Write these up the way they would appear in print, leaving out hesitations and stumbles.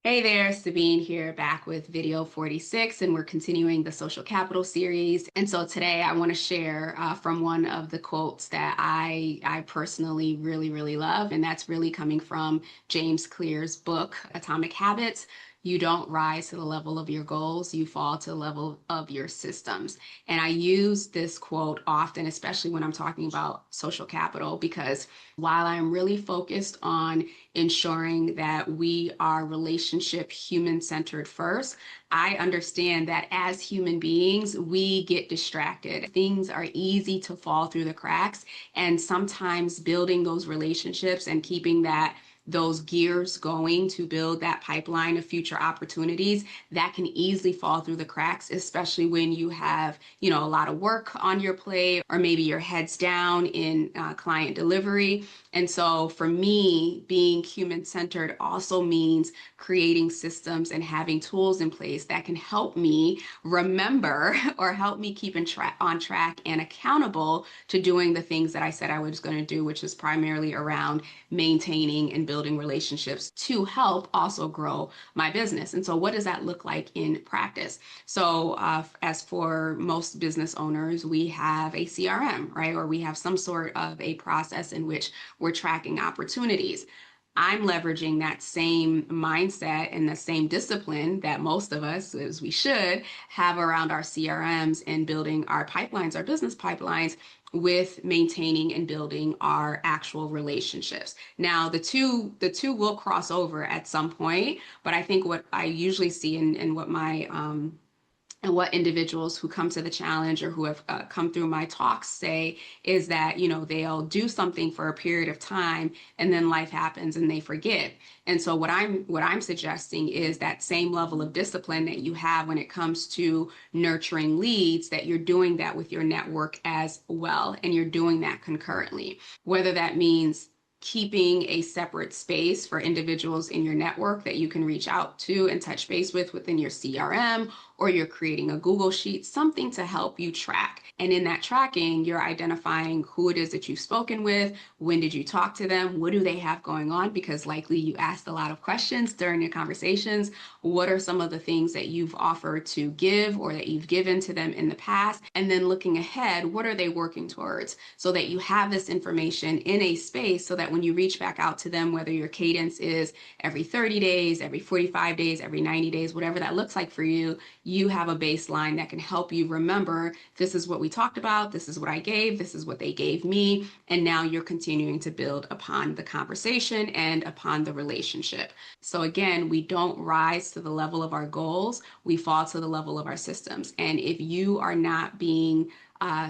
Hey there, Sabine here, back with video 46, and we're continuing the social capital series. And so today I want to share from one of the quotes that I personally really love, and that's really coming from James Clear's book, Atomic Habits. You don't rise to the level of your goals, you fall to the level of your systems. And I use this quote often, especially when I'm talking about social capital, because while I'm really focused on ensuring that we are relationship human centered first, I understand that as human beings, we get distracted. Things are easy to fall through the cracks, and sometimes building those relationships and keeping those gears going to build that pipeline of future opportunities that can easily fall through the cracks, especially when you have, a lot of work on your plate, or maybe your head's down in client delivery. And so for me, being human centered also means creating systems and having tools in place that can help me remember or help me keep on track and accountable to doing the things that I said I was going to do, which is primarily around maintaining and building relationships to help also grow my business. And so what does that look like in practice? So as for most business owners, we have a CRM, right? Or we have some sort of a process in which we're tracking opportunities. I'm leveraging that same mindset and the same discipline that most of us, as we should, have around our CRMs and building our pipelines, our business pipelines, with maintaining and building our actual relationships. Now, the two will cross over at some point, but I think what I usually see and what my and what individuals who come to the challenge or who have come through my talks say is that, they'll do something for a period of time and then life happens and they forget. And so what I'm suggesting is that same level of discipline that you have when it comes to nurturing leads, that you're doing that with your network as well, and you're doing that concurrently, whether that means keeping a separate space for individuals in your network that you can reach out to and touch base with within your CRM, or you're creating a Google Sheet, something to help you track. And in that tracking, you're identifying who it is that you've spoken with, when did you talk to them, what do they have going on, because likely you asked a lot of questions during your conversations. What are some of the things that you've offered to give or that you've given to them in the past? And then looking ahead, what are they working towards, so that you have this information in a space so that when you reach back out to them, whether your cadence is every 30 days, every 45 days, every 90 days, whatever that looks like for you, you have a baseline that can help you remember, this is what we talked about, this is what I gave, this is what they gave me, and now you're continuing to build upon the conversation and upon the relationship. So again, we don't rise to the level of our goals, we fall to the level of our systems. And if you are not being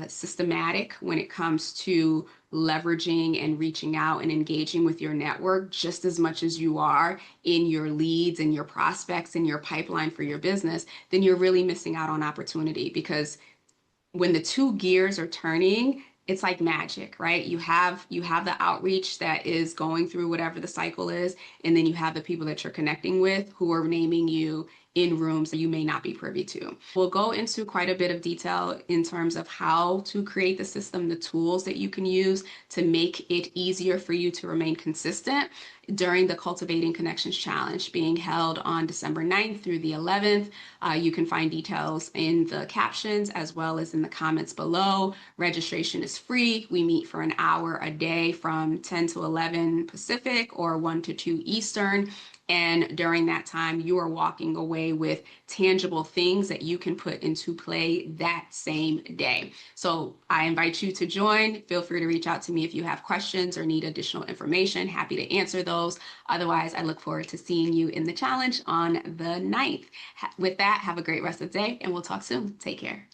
systematic when it comes to leveraging and reaching out and engaging with your network just as much as you are in your leads and your prospects and your pipeline for your business, then you're really missing out on opportunity. Because when the two gears are turning, it's like magic, right? You have the outreach that is going through whatever the cycle is, and then you have the people that you're connecting with who are naming you in rooms that you may not be privy to. We'll go into quite a bit of detail in terms of how to create the system, the tools that you can use to make it easier for you to remain consistent during the Cultivating Connections Challenge being held on December 9th through the 11th. You can find details in the captions as well as in the comments below. Registration is free. We meet for an hour a day from 10 to 11 Pacific or 1 to 2 Eastern. And during that time, you are walking away with tangible things that you can put into play that same day. So I invite you to join. Feel free to reach out to me if you have questions or need additional information. Happy to answer those. Otherwise, I look forward to seeing you in the challenge on the 9th. With that, have a great rest of the day, and we'll talk soon. Take care.